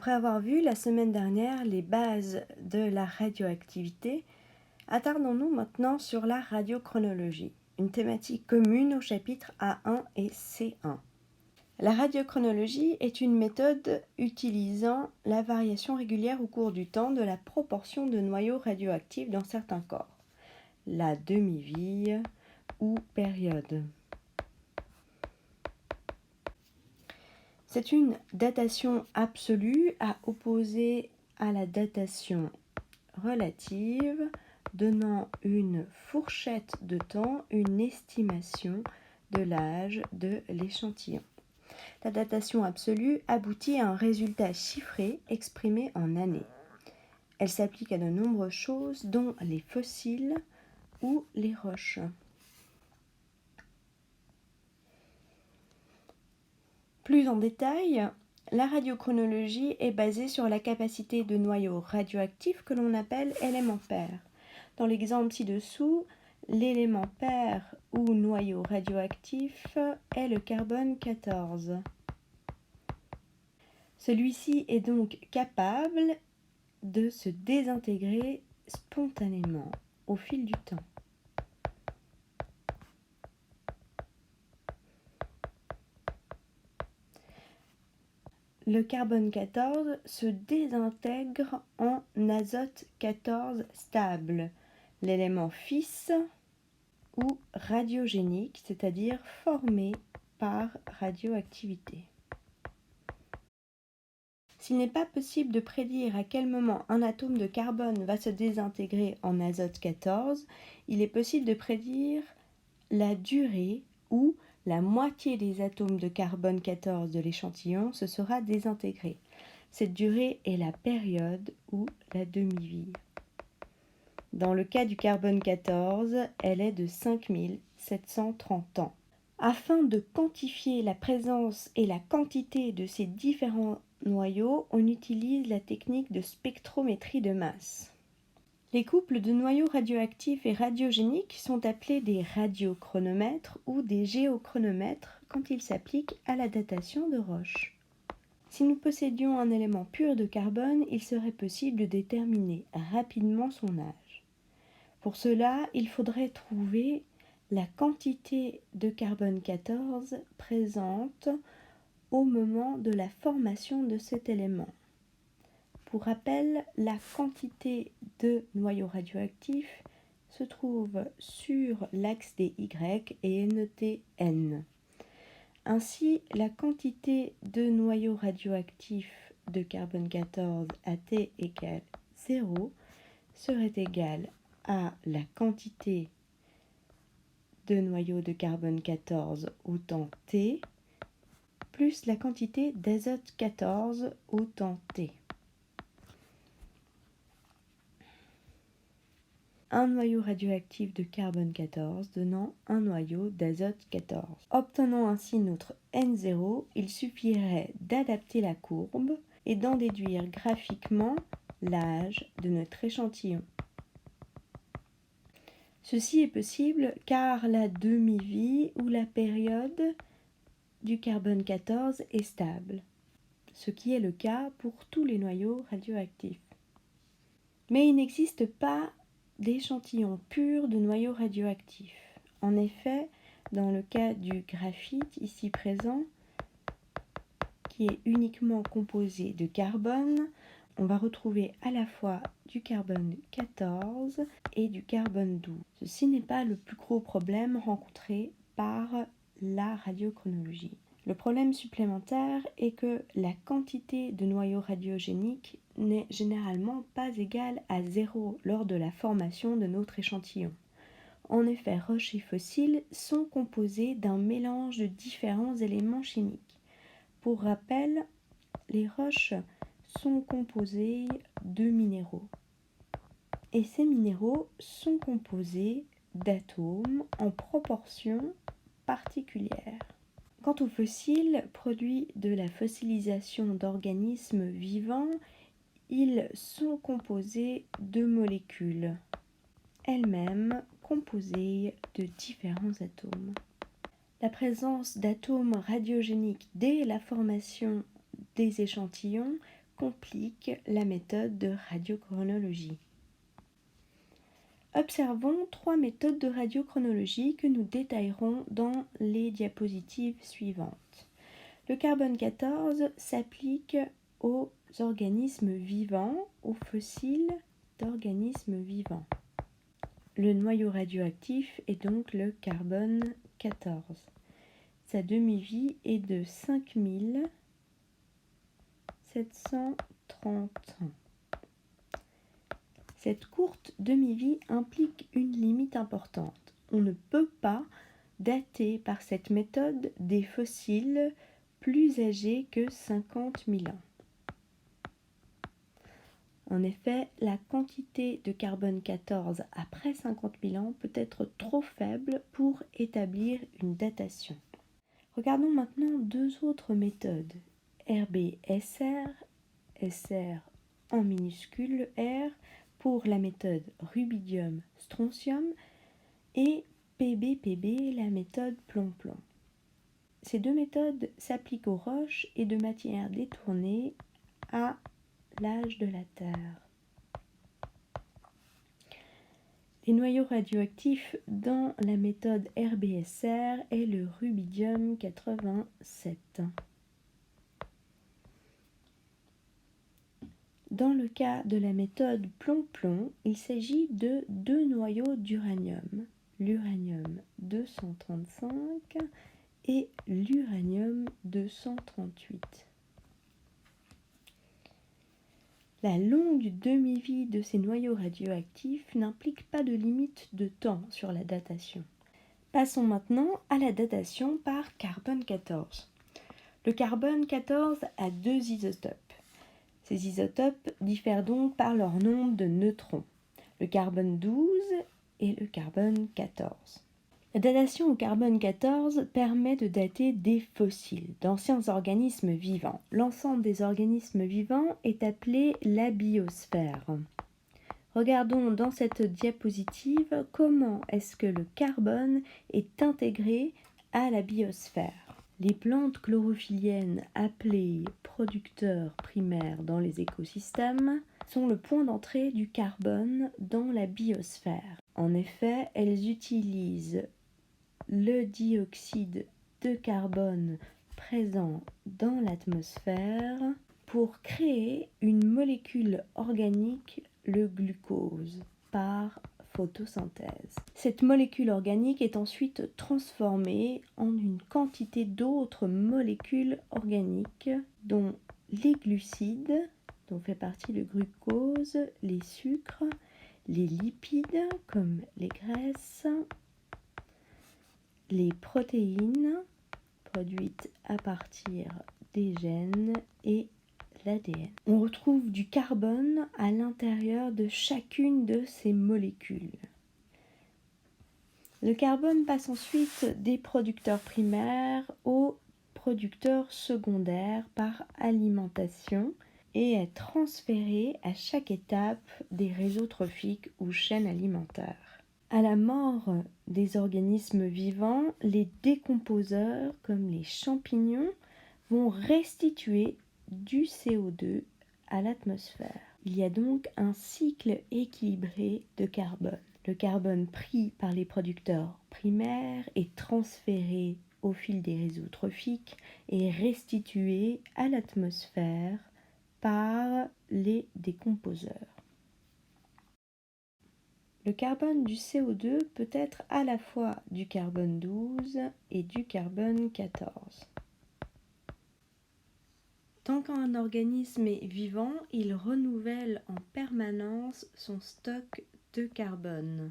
Après avoir vu la semaine dernière les bases de la radioactivité, attardons-nous maintenant sur la radiochronologie, une thématique commune aux chapitres A1 et C1. La radiochronologie est une méthode utilisant la variation régulière au cours du temps de la proportion de noyaux radioactifs dans certains corps, la demi-vie ou période. C'est une datation absolue à opposer à la datation relative, donnant une fourchette de temps, une estimation de l'âge de l'échantillon. La datation absolue aboutit à un résultat chiffré exprimé en années. Elle s'applique à de nombreuses choses, dont les fossiles ou les roches. Plus en détail, la radiochronologie est basée sur la capacité de noyaux radioactifs que l'on appelle éléments pairs. Dans l'exemple ci-dessous, l'élément pair ou noyau radioactif est le carbone 14. Celui-ci est donc capable de se désintégrer spontanément au fil du temps. Le carbone 14 se désintègre en azote 14 stable, l'élément fils ou radiogénique, c'est-à-dire formé par radioactivité. S'il n'est pas possible de prédire à quel moment un atome de carbone va se désintégrer en azote 14, il est possible de prédire la durée où la moitié des atomes de carbone 14 de l'échantillon se sera désintégrée. Cette durée est la période ou la demi-vie. Dans le cas du carbone 14, elle est de 5730 ans. Afin de quantifier la présence et la quantité de ces différents noyaux, on utilise la technique de spectrométrie de masse. Les couples de noyaux radioactifs et radiogéniques sont appelés des radiochronomètres ou des géochronomètres quand ils s'appliquent à la datation de roches. Si nous possédions un élément pur de carbone, il serait possible de déterminer rapidement son âge. Pour cela, il faudrait trouver la quantité de carbone 14 présente au moment de la formation de cet élément. Pour rappel, la quantité de noyaux radioactifs se trouve sur l'axe des Y et est notée N. Ainsi, la quantité de noyaux radioactifs de carbone 14 à T égale 0 serait égale à la quantité de noyaux de carbone 14 au temps T plus la quantité d'azote 14 au temps T. Un noyau radioactif de carbone 14 donnant un noyau d'azote 14. Obtenant ainsi notre N0, il suffirait d'adapter la courbe et d'en déduire graphiquement l'âge de notre échantillon. Ceci est possible car la demi-vie ou la période du carbone 14 est stable, ce qui est le cas pour tous les noyaux radioactifs. Mais il n'existe pas d'échantillons purs de noyaux radioactifs. En effet, dans le cas du graphite ici présent, qui est uniquement composé de carbone, on va retrouver à la fois du carbone 14 et du carbone 12. Ceci n'est pas le plus gros problème rencontré par la radiochronologie. Le problème supplémentaire est que la quantité de noyaux radiogéniques n'est généralement pas égale à 0 lors de la formation de notre échantillon. En effet, roches et fossiles sont composés d'un mélange de différents éléments chimiques. Pour rappel, les roches sont composées de minéraux. Et ces minéraux sont composés d'atomes en proportion particulière. Quant aux fossiles, produits de la fossilisation d'organismes vivants, ils sont composés de molécules, elles-mêmes composées de différents atomes. La présence d'atomes radiogéniques dès la formation des échantillons complique la méthode de radiochronologie. Observons 3 méthodes de radiochronologie que nous détaillerons dans les diapositives suivantes. Le carbone 14 s'applique aux organismes vivants, aux fossiles d'organismes vivants. Le noyau radioactif est donc le carbone 14. Sa demi-vie est de 5730 ans. Cette courte demi-vie implique une limite importante. On ne peut pas dater par cette méthode des fossiles plus âgés que 50 000 ans. En effet, la quantité de carbone 14 après 50 000 ans peut être trop faible pour établir une datation. Regardons maintenant 2 autres méthodes, RBSR, SR en minuscule R, pour la méthode rubidium-strontium et PBPB, la méthode plomb-plomb. Ces 2 méthodes s'appliquent aux roches et de matières détournées à l'âge de la Terre. Les noyaux radioactifs dans la méthode RBSR est le rubidium 87. Dans le cas de la méthode plomb-plomb, il s'agit de 2 noyaux d'uranium, l'uranium 235 et l'uranium 238. La longue demi-vie de ces noyaux radioactifs n'implique pas de limite de temps sur la datation. Passons maintenant à la datation par carbone 14. Le carbone 14 a 2 isotopes. Ces isotopes diffèrent donc par leur nombre de neutrons, le carbone 12 et le carbone 14. La datation au carbone 14 permet de dater des fossiles, d'anciens organismes vivants. L'ensemble des organismes vivants est appelé la biosphère. Regardons dans cette diapositive comment est-ce que le carbone est intégré à la biosphère. Les plantes chlorophylliennes appelées producteurs primaires dans les écosystèmes sont le point d'entrée du carbone dans la biosphère. En effet, elles utilisent le dioxyde de carbone présent dans l'atmosphère pour créer une molécule organique, le glucose, par photosynthèse. Cette molécule organique est ensuite transformée en une quantité d'autres molécules organiques, dont les glucides, dont fait partie le glucose, les sucres, les lipides, comme les graisses, les protéines, produites à partir des gènes, et l'ADN. On retrouve du carbone à l'intérieur de chacune de ces molécules. Le carbone passe ensuite des producteurs primaires aux producteurs secondaires par alimentation et est transféré à chaque étape des réseaux trophiques ou chaînes alimentaires. À la mort des organismes vivants, les décomposeurs, comme les champignons, vont restituer du CO2 à l'atmosphère. Il y a donc un cycle équilibré de carbone. Le carbone pris par les producteurs primaires est transféré au fil des réseaux trophiques et restitué à l'atmosphère par les décomposeurs. Le carbone du CO2 peut être à la fois du carbone 12 et du carbone 14. Tant qu'un organisme est vivant, il renouvelle en permanence son stock de carbone.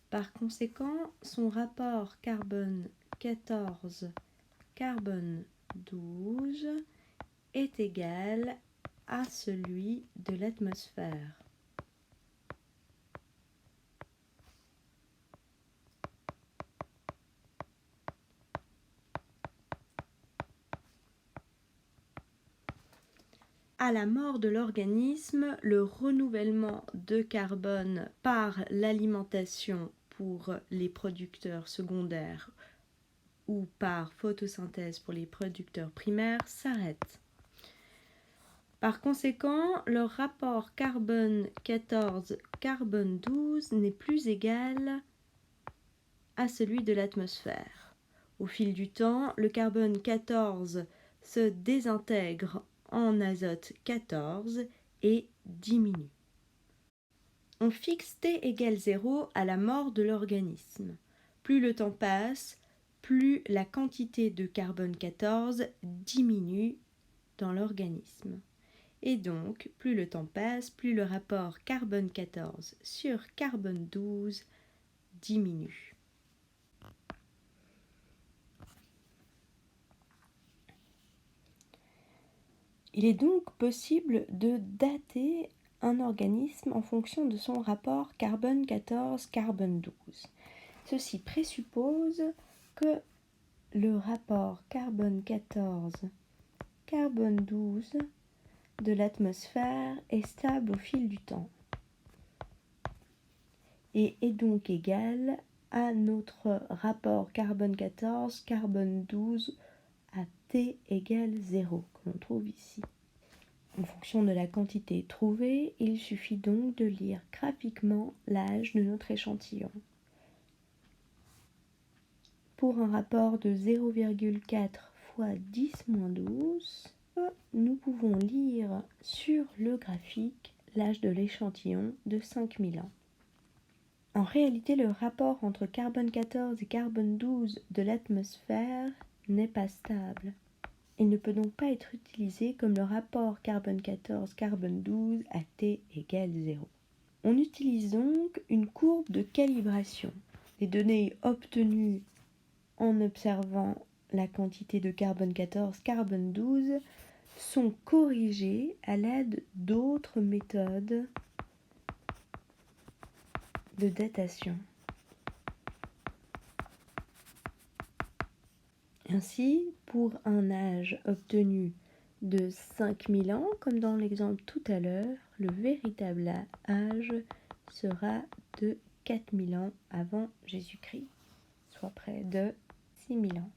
Par conséquent, son rapport carbone 14-carbone 12 est égal à celui de l'atmosphère. À la mort de l'organisme, le renouvellement de carbone par l'alimentation pour les producteurs secondaires ou par photosynthèse pour les producteurs primaires s'arrête. Par conséquent, leur rapport carbone 14, carbone 12 n'est plus égal à celui de l'atmosphère. Au fil du temps, le carbone 14 se désintègre en azote 14 et diminue. On fixe T égale 0 à la mort de l'organisme. Plus le temps passe, plus la quantité de carbone 14 diminue dans l'organisme. Et donc, plus le temps passe, plus le rapport carbone 14 sur carbone 12 diminue. Il est donc possible de dater un organisme en fonction de son rapport carbone 14, carbone 12. Ceci présuppose que le rapport carbone 14, carbone 12 de l'atmosphère est stable au fil du temps et est donc égal à notre rapport carbone 14, carbone 12 à T égale 0, que l'on trouve ici. En fonction de la quantité trouvée, il suffit donc de lire graphiquement l'âge de notre échantillon. Pour un rapport de 0,4 fois 10-12, nous pouvons lire sur le graphique l'âge de l'échantillon de 5000 ans. En réalité, le rapport entre carbone 14 et carbone 12 de l'atmosphère n'est pas stable. Il ne peut donc pas être utilisé comme le rapport carbone 14, carbone 12 à T égale 0. On utilise donc une courbe de calibration. Les données obtenues en observant la quantité de carbone 14, carbone 12 sont corrigées à l'aide d'autres méthodes de datation. Ainsi, pour un âge obtenu de 5000 ans, comme dans l'exemple tout à l'heure, le véritable âge sera de 4000 ans avant Jésus-Christ, soit près de 6000 ans.